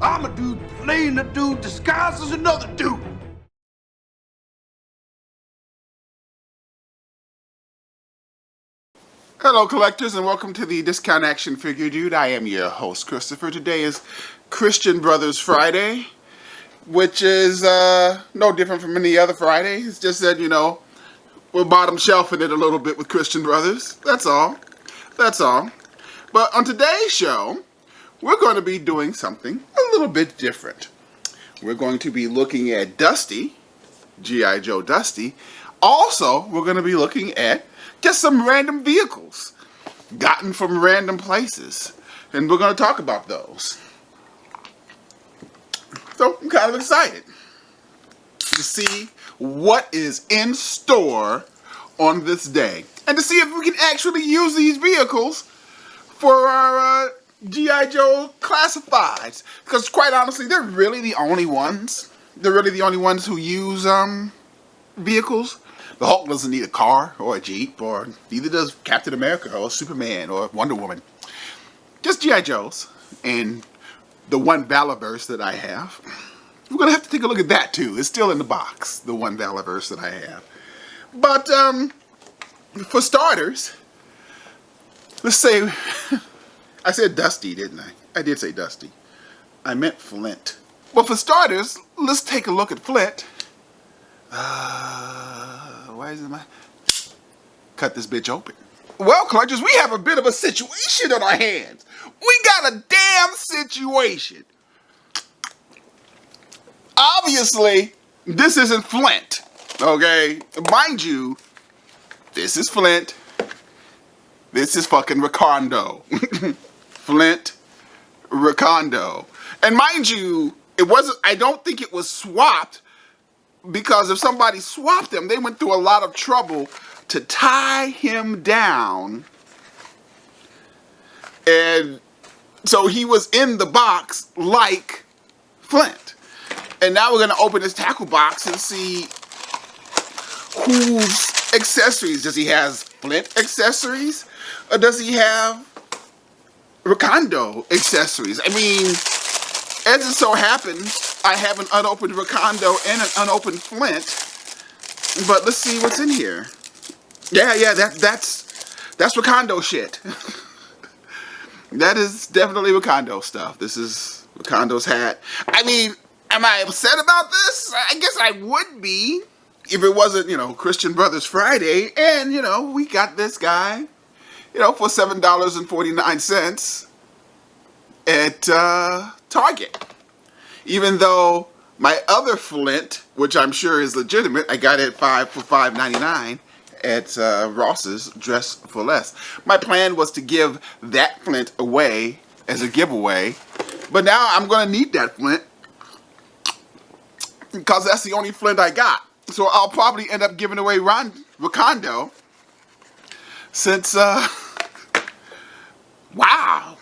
I'm a dude playing a dude disguised as another dude. Hello collectors and welcome to the Discount Action Figure Dude. I am your host Christopher. Today is Christian Brothers Friday, which is no different from any other Friday. It's just that, we're bottom shelfing it a little bit with Christian Brothers. That's all. That's all. But on today's show, we're going to be doing something a little bit different. We're going to be looking at Dusty, G.I. Joe Dusty. Also, we're going to be looking at just some random vehicles gotten from random places. And we're going to talk about those. So I'm kind of excited to see what is in store on this day. And to see if we can actually use these vehicles for our G.I. Joe classifieds. Because quite honestly, they're really the only ones. They're really the only ones who use vehicles. The Hulk doesn't need a car or a Jeep, or neither does Captain America or Superman or Wonder Woman. Just G.I. Joes and the one Valorverse that I have. We're going to have to take a look at that too. It's still in the box, the one Valorverse that I have. But for starters, let's say, I said Dusty, didn't I? I did say Dusty. I meant Flint. Well, for starters, let's take a look at Flint. Why isn't my... Cut this bitch open. Well, collectors, we have a bit of a situation on our hands. We got a damn situation. Obviously, this isn't Flint, okay? Mind you, this is Flint. This is fucking Recondo. Flint, Recondo. And mind you, it wasn't, I don't think it was swapped, because if somebody swapped him, they went through a lot of trouble to tie him down. And so he was in the box like Flint. And now we're going to open his tackle box and see whose accessories. Does he have Flint accessories? Or does he have Recondo accessories? I mean, as it so happens, I have an unopened Recondo and an unopened Flint. But let's see what's in here. Yeah, that's Recondo shit. That is definitely Recondo stuff. This is Rekondo's hat. I mean, am I upset about this? I guess I would be if it wasn't, Christian Brothers Friday. And, we got this guy, for $7.49 at Target. Even though my other Flint, which I'm sure is legitimate, I got it for $5.99 at Ross's Dress for Less. My plan was to give that Flint away as a giveaway, but now I'm going to need that Flint because that's the only Flint I got. So I'll probably end up giving away Recondo since, wow,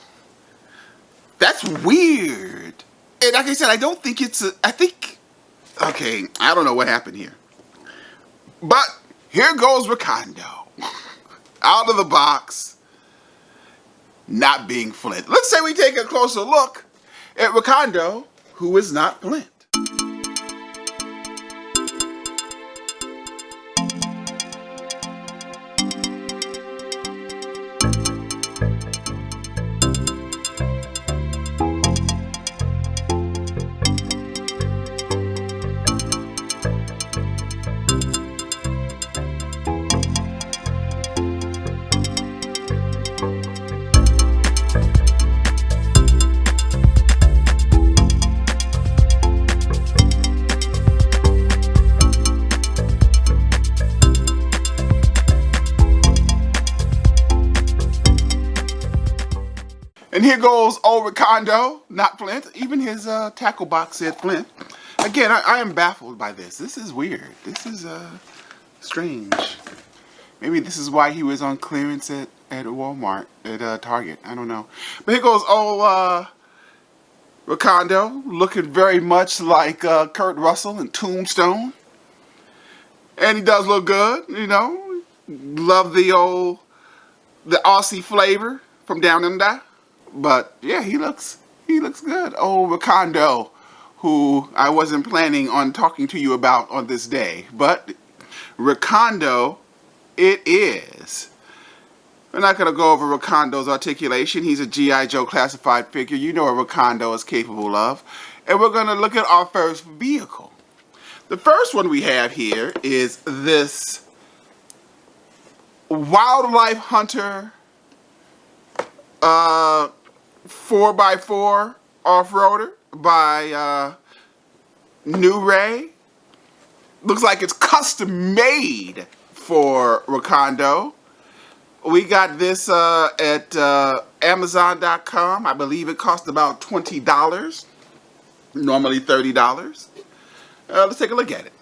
that's weird. And like I said, I don't think it's okay, I don't know what happened here. But here goes Recondo. Out of the box, not being Flint. Let's say we take a closer look at Recondo, who is not Flint. And here goes old Recondo, not Flint. Even his tackle box said Flint. Again, I am baffled by this. This is weird. This is strange. Maybe this is why he was on clearance at Walmart, at Target. I don't know. But here goes old Recondo, looking very much like Kurt Russell in Tombstone. And he does look good, Love the Aussie flavor from down under. But yeah, he looks He looks good. Oh, Recondo, who I wasn't planning on talking to you about on this day, but Recondo it is. We're not going to go over Recondo's articulation. He's a G.I. Joe classified figure. You know what Recondo is capable of. And we're going to look at our first vehicle. The first one we have here is this Wildlife Hunter 4x4 off-roader by New Ray. Looks like it's custom made for Recondo. We got this at Amazon.com. I believe it cost about $20. Normally $30. Let's take a look at it.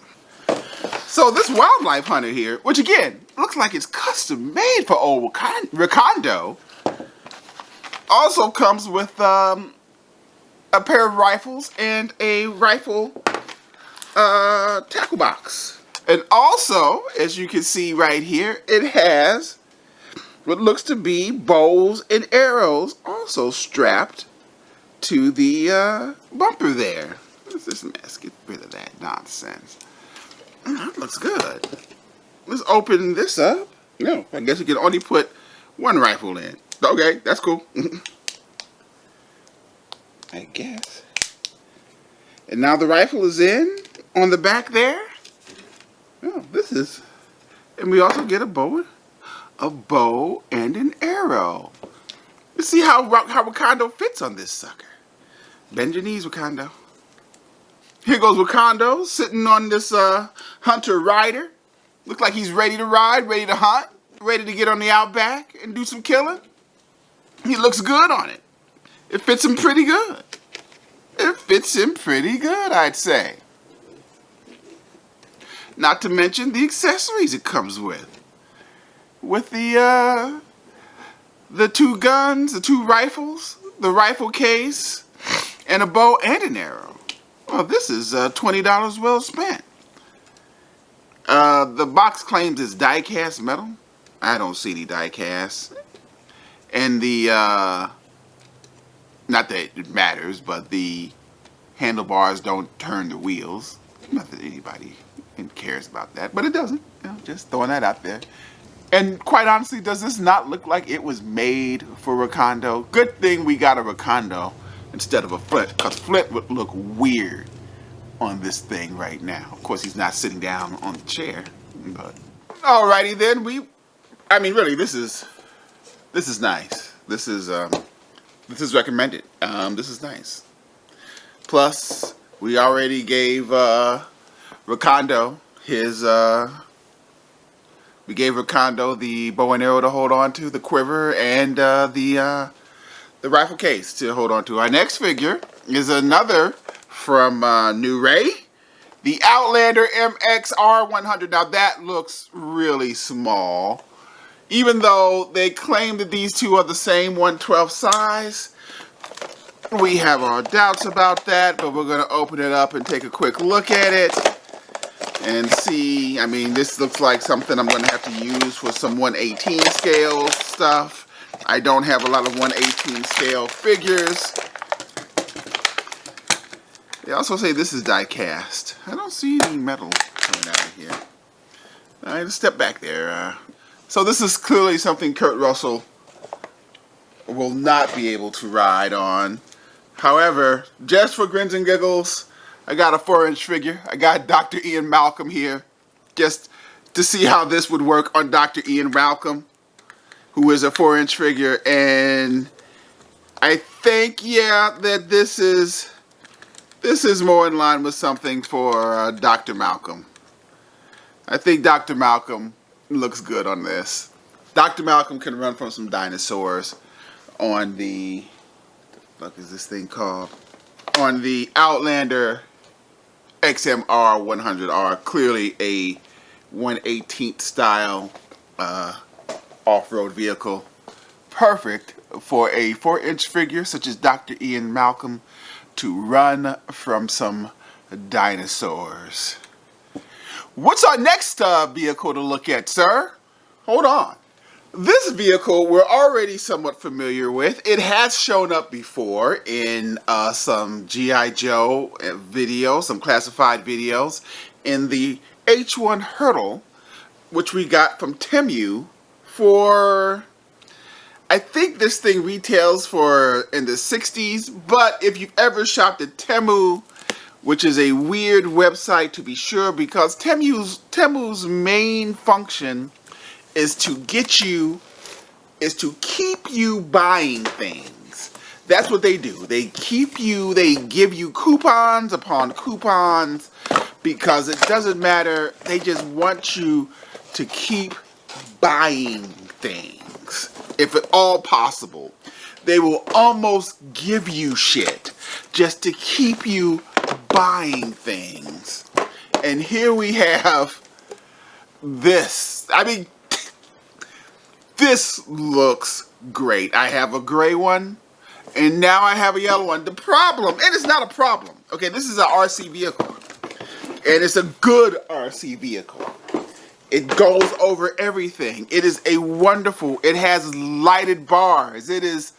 So this Wildlife Hunter here, which again, looks like it's custom made for old Recondo, also comes with a pair of rifles and a rifle tackle box. And also, as you can see right here, it has what looks to be bows and arrows also strapped to the bumper there. What's this mess? Get rid of that nonsense. That looks good. Let's open this up. No, I guess we can only put one rifle in. Okay, that's cool. I guess. And now the rifle is in on the back there. Oh, this is, and we also get a bow and an arrow. Let's see how Recondo fits on this sucker. Bend your knees, Recondo. Here goes Recondo sitting on this Hunter rider. Looks like he's ready to ride, ready to hunt, ready to get on the outback and do some killing. He looks good on it. It fits him pretty good. It fits him pretty good, I'd say. Not to mention the accessories it comes with. With the two guns, the two rifles, the rifle case, and a bow and an arrow. Well, this is $20 well spent. The box claims it's die-cast metal. I don't see any die-cast. And the, not that it matters, but the handlebars don't turn the wheels. Not that anybody cares about that, but it doesn't. You know, just throwing that out there. And quite honestly, does this not look like it was made for Recondo? Good thing we got a Recondo instead of a Flint, because Flint would look weird on this thing right now. Of course, he's not sitting down on the chair, but alrighty then. I mean, really, this is nice. This is recommended. This is nice. Plus, we already gave Recondo his. We gave Recondo the bow and arrow to hold on to, the quiver, and the rifle case to hold on to. Our next figure is another from New Ray, the Outlander MXR100. Now that looks really small. Even though they claim that these two are the same 1/12 size, we have our doubts about that, but we're going to open it up and take a quick look at it and see. I mean, this looks like something I'm going to have to use for some 1/18 scale stuff. I don't have a lot of 1/18 scale figures. They also say this is die cast. I don't see any metal coming out of here. All right, let's step back there. So this is clearly something Kurt Russell will not be able to ride on. However, just for grins and giggles, I got a 4-inch figure. I got Dr. Ian Malcolm here just to see how this would work on Dr. Ian Malcolm, who is a 4-inch figure. And I think, yeah, that this is more in line with something for Dr. Malcolm. I think Dr. Malcolm looks good on this. Dr. Malcolm can run from some dinosaurs on the, what the fuck is this thing called? On the Outlander XMR 100R, clearly a 1/18 style off-road vehicle. Perfect for a 4-inch figure such as Dr. Ian Malcolm to run from some dinosaurs. What's our next vehicle to look at, sir? Hold on. This vehicle we're already somewhat familiar with. It has shown up before in some G.I. Joe videos, some classified videos, in the H1 Hurtle, which we got from Temu for, I think this thing retails for in the 60s, but if you've ever shopped at Temu, which is a weird website to be sure, because Temu's main function is to keep you buying things. That's what they do. They give you coupons upon coupons, because it doesn't matter. They just want you to keep buying things. If at all possible, they will almost give you shit just to keep you buying things. And here we have this. I mean, this looks great. I have a gray one, and now I have a yellow one. The problem, and it's not a problem, okay, this is an RC vehicle, and it's a good RC vehicle. It goes over everything. It is a wonderful, it has lighted bars. It is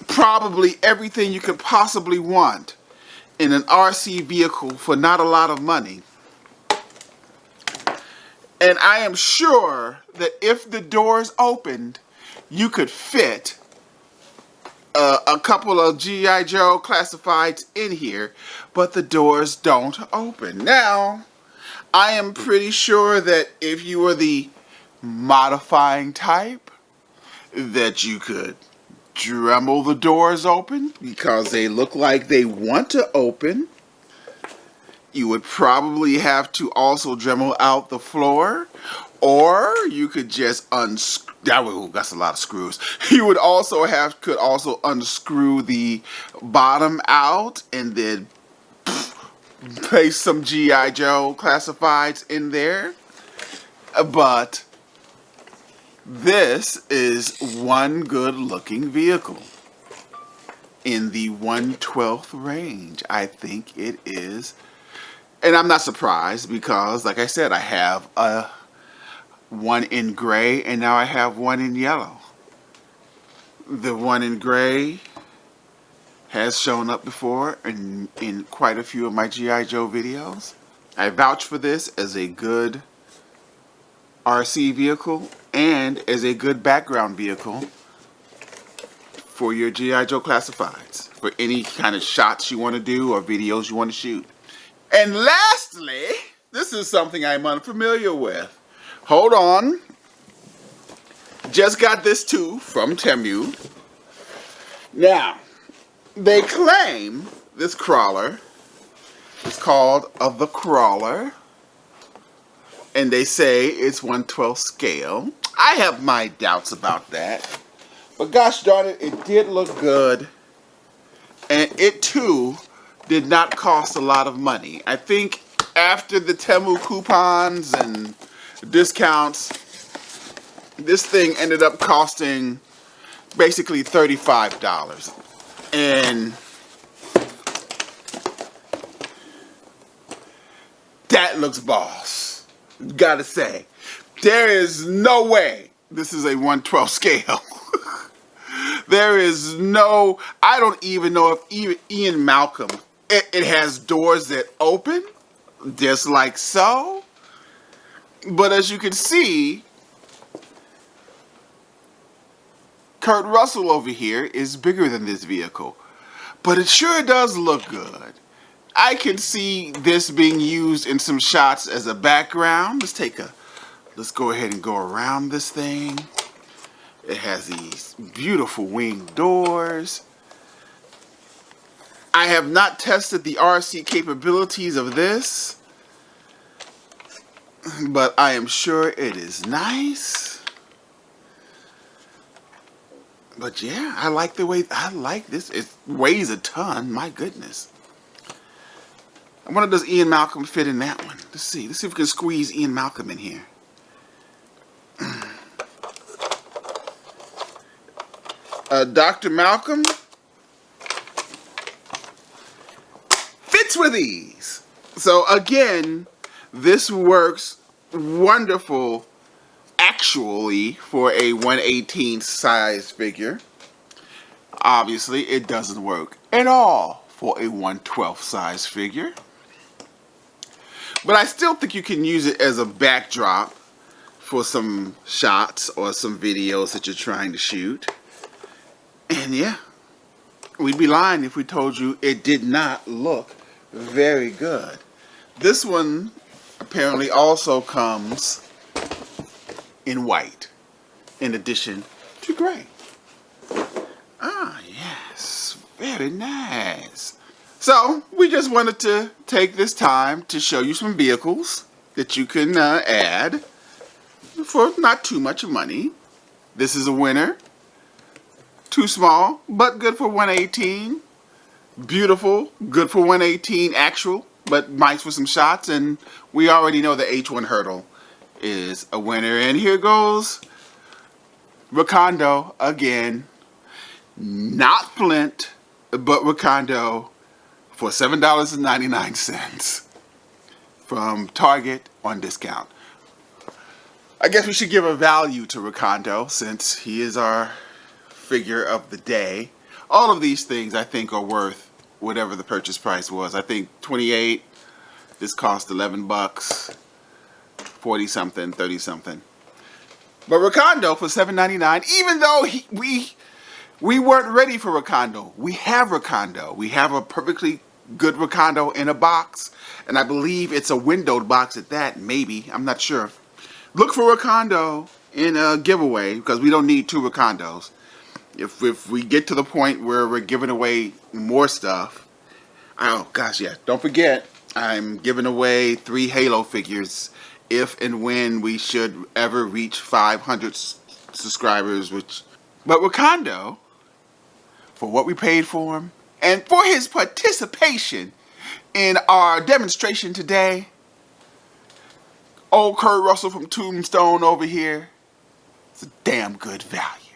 probably everything you could possibly want in an RC vehicle for not a lot of money. And I am sure that if the doors opened, you could fit a couple of G.I. Joe classifieds in here, but the doors don't open. Now, I am pretty sure that if you were the modifying type, that you could Dremel the doors open because they look like they want to open. You would probably have to also Dremel out the floor, or you could just unscrew. That's a lot of screws. You would also could also unscrew the bottom out and then place some G.I. Joe classifieds in there. But this is one good looking vehicle in the 1/12 range. I think it is. And I'm not surprised because, like I said, I have one in gray and now I have one in yellow. The one in gray has shown up before in quite a few of my G.I. Joe videos. I vouch for this as a good RC vehicle and as a good background vehicle for your G.I. Joe classifieds, for any kind of shots you want to do or videos you want to shoot. And lastly, this is something I'm unfamiliar with. Hold on. Just got this too from Temu. Now, they claim this crawler is called the Crawler, and they say it's 1/12 scale. I have my doubts about that, but gosh darn it, it did look good, and it too did not cost a lot of money. I think after the Temu coupons and discounts, this thing ended up costing basically $35. And that looks boss. Gotta say, there is no way this is a 1/12 scale. There is no, I don't even know if even Ian Malcolm, it has doors that open, just like so. But as you can see, Kurt Russell over here is bigger than this vehicle. But it sure does look good. I can see this being used in some shots as a background. Let's go ahead and go around this thing. It has these beautiful winged doors. I have not tested the RC capabilities of this, but I am sure it is nice. But yeah, I like this. It weighs a ton, my goodness. I wonder, does Ian Malcolm fit in that one? Let's see if we can squeeze Ian Malcolm in here. Dr. Malcolm fits with these. So again, this works wonderful actually for a 1/18 size figure. Obviously, it doesn't work at all for a 1/12 size figure. But I still think you can use it as a backdrop for some shots or some videos that you're trying to shoot. And yeah, we'd be lying if we told you it did not look very good. This one apparently also comes in white in addition to gray. Ah, yes, very nice. So we just wanted to take this time to show you some vehicles that you can add for not too much money. This is a winner. Too small, but good for 1/18. Beautiful, good for 1/18 actual, but nice for some shots. And we already know the H1 Hurtle is a winner. And here goes Recondo again. Not Flint, but Recondo for $7.99 from Target on discount. I guess we should give a value to Recondo since he is our figure of the day. All of these things I think are worth whatever the purchase price was. I think 28. This cost $11, 40 something, 30 something. But Recondo for $7.99, even though we weren't ready for Recondo. We have Recondo. We have a perfectly good Recondo in a box, and I believe it's a windowed box at that, maybe. I'm not sure. Look for Recondo in a giveaway because we don't need 2 Recondos. If we get to the point where we're giving away more stuff, oh gosh, yeah, don't forget, I'm giving away 3 Halo figures if and when we should ever reach 500 subscribers, but Recondo, for what we paid for him, and for his participation in our demonstration today, old Kurt Russell from Tombstone over here, it's a damn good value.